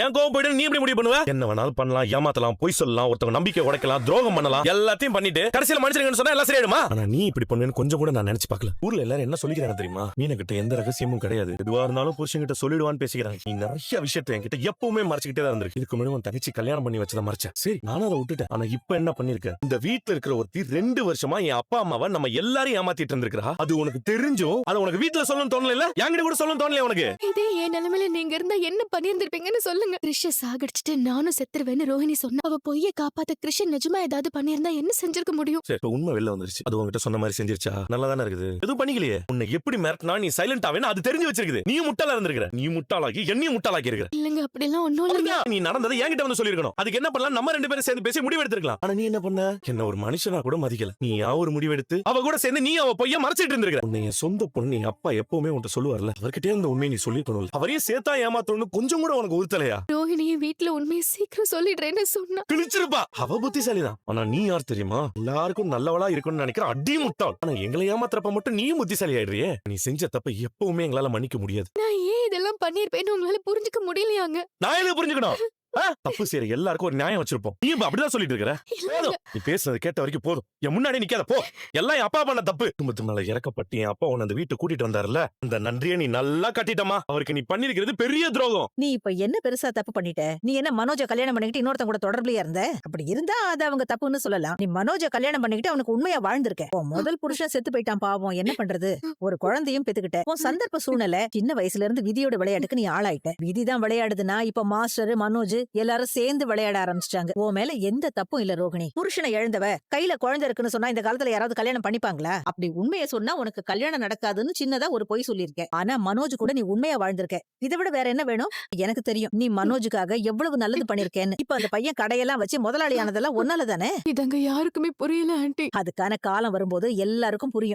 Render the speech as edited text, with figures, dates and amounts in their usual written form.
என் கோவம் போயிட்டு நீ எப்படி முடிவு பண்ணுவ? என்ன வேணாலும் பண்ணலாம், ஏமாத்தலாம், பொய் சொல்லலாம், ஒருத்தவங்க நம்பிக்கை உடைக்கலாம், துரோகம் பண்ணலாம், எல்லாத்தையும் பண்ணிட்டு கடைசியில மனுஷங்க சொன்னா எல்லாம் சரியாயிடுமா? ஆனா நீ இப்படி பண்ணுன்னு கொஞ்சம் கூட நான் நினைச்சு பார்க்கல. ஊர்ல எல்லாரும் என்ன சொல்லிக்கிறாங்க தெரியுமா? மீனகிட்ட எந்த ரகசியமும் கிடையாது, எதுவா இருந்தாலும் புருஷன்கிட்ட சொல்லிடுவான்னு பேசிக்கிறாங்க. நீ நிறைய விஷயத்தை என்கிட்ட எப்பவுமே மறைச்சிக்கிட்டே தான் இருந்திருக்கு. இதுக்கு முன்னாடி உன் தங்கச்சி கல்யாணம் பண்ணி வச்சதை மறைச்சேன். சரி, நானும் அதை விட்டுட்டேன். ஆனா இப்ப என்ன பண்ணிருக்க? இந்த வீட்டுல இருக்கிற ஒருத்தி 2 வருஷமா என் அப்பா அம்மாவை நம்ம எல்லாரையும் ஏமாத்திட்டு இருந்திருக்கா. அது உனக்கு தெரிஞ்சும் அதை உனக்கு வீட்டுல சொல்லணும் தோணல, இல்ல என்கிட்ட கூட சொல்லணும் தோணல உனக்கு? இதே என் நிலைமையில நீங்க இருந்தா என்ன பண்ணிருந்திருப்பீங்கன்னு சொல்லுங்க. கிருஷ்ண சாகடிச்சிட்டு நானும் செத்துருவேன்னு ரோஹிணி சொன்னா, அவ பொய்ய காப்பாத்த கிருஷ்ணன் நிஜமா ஏதாவது பண்ணிருந்தா என்ன செஞ்சிருக்க முடியும்? சரி, இப்ப உண்மை வெளில வந்துருச்சு. அது உன்கிட்ட சொன்ன மாதிரி செஞ்சிருச்சா? நல்லா தானே இருக்குது. எதுவும் பண்ணிக்கலையே. உன்னை எப்படி மிரட்டினா நீ சைலண்ட் ஆவேன்னு அது தெரிஞ்சு வச்சிருக்குது. நீ முட்டாளா இருந்திருக்கிற. நீ முட்டாளாக்கி என்னையும் முட்டாளாக்கி இருக்கிற. இல்லங்க, அப்படிலாம் ஒண்ணும் இல்ல. நீ நடந்ததை என்கிட்ட வந்து சொல்லிருக்கணும். அதுக்கு என்ன பண்ணலாம்? நம்ம 2 பேரும் சேர்ந்து பேசி முடிவு எடுத்துக்கலாம். ஆனா நீ என்ன பண்ண? என்ன ஒரு மனுஷனா கூட மதிக்கல. நீ ஒரு முடிவு எடுத்து அவ கூட சேர்ந்து நீ அவ பொய்ய மறைச்சிட்டு இருந்திருக்கிற. உன்னை என் சொந்த பொண்ணு என் அப்பா எப்பவுமே உன்கிட்ட சொல்லுவார்ல, அவர்கிட்டயே இந்த உண்மையை நீ சொல்லிருக்கணும். அவரையும் சேர்த்தா ஏமாத்தணும்னு கொஞ்சம் கூட உனக்கு உறுத்தலையா? ரோஹிணியை வீட்டுல உண்மையை சீக்கிரம் சொல்லிடுறேன்னு சொன்னா கிழிச்சிருப்பா. அவ புத்திசாலிதான். ஆனா நீ யார் தெரியுமா? எல்லாருக்கும் நல்லவளா இருக்கணும்னு நினைக்கிற அடி முட்டாள். ஆனா எங்களை ஏமாத்துறப்ப மட்டும் நீயும் புத்திசாலி ஆயிடுறியே. நீ செஞ்ச தப்ப எப்பவுமே எங்களால மன்னிக்க முடியாது. நான் ஏன் இதெல்லாம் பண்ணிருப்பேன்னு உங்களால புரிஞ்சுக்க முடியலையாங்க? நான் எதுக்கு புரிஞ்சுக்கணும்? தப்பு செய்யற எல்லாருக்கும் ஒரு நியாயம் வச்சிருப்போம். நீ அப்படிதான் சொல்லிட்டு இருக்கிற. போதும், நீ பேசுறது கேட்ட வரைக்கும் போதும். என் முன்னாடி நிக்காத, போ. எல்லாம் என் அப்பா பண்ண தப்பு. குடும்பத்து மேல இறக்கப்பட்டு என் அப்பா உன்னை அந்த வீட்டை கூட்டிட்டு வந்தாருல, அந்த நன்றியை நீ நல்லா கட்டிட்டமா. அவருக்கு நீ பண்ணிருக்கிறது பெரிய துரோகம். நீ இப்ப என்ன பெருசா தப்பு பண்ணிட்ட? நீ என்ன மனோஜ கல்யாணம் பண்ணிக்கிட்டு இன்னொருத்தன் கூட தொடர்புலயா இருந்த? அப்படி இருந்தா அது அவங்க தப்புன்னு சொல்லலாம். நீ மனோஜ கல்யாணம் பண்ணிக்கிட்டு அவனுக்கு உண்மையா வாழ்ந்திருக்க. உன் முதல் புருஷன் செத்து போயிட்டான் பாவம், என்ன பண்றது? ஒரு குழந்தையும் பெத்துக்கிட்ட. உன் சந்தர்ப்ப சூழ்நிலை சின்ன வயசுல இருந்து விதியோட விளையாட்டுக்கு நீ ஆளாயிட்ட. விதிதான் விளையாடுதுன்னா இப்ப மாஸ்டர் மனோஜ் எல்லாரும் சேர்ந்து விளையாட ஆரம்பிச்சிட்டாங்க. உன் மேல எந்த தப்பும் இல்ல ரோகிணி. புருஷனை இழந்தவ கையில குழந்தை இருக்குன்னு சொன்னா இந்த காலத்துல யாராவது கல்யாணம் பண்ணிப்பாங்களா? அப்படி உண்மையை சொன்னா உனக்கு கல்யாணம் நடக்காதுன்னு சின்னதா ஒரு பொய் சொல்லியிருக்கேன். ஆனா மனோஜ் கூட நீ உண்மையா வாழ்ந்திருக்க. இதை விட வேற என்ன வேணும்? எனக்கு தெரியும் நீ மனோஜுக்காக எவ்வளவு நல்லது பண்ணிருக்கேன்னு. இப்ப அந்த பையன் கடையெல்லாம் வச்சு முதலாளி ஆனதெல்லாம் ஒன்னால தானே. இதங்க யாருக்குமே புரியல ஆண்டி. அதுக்கான காலம் வரும்போது எல்லாருக்கும் புரியும்.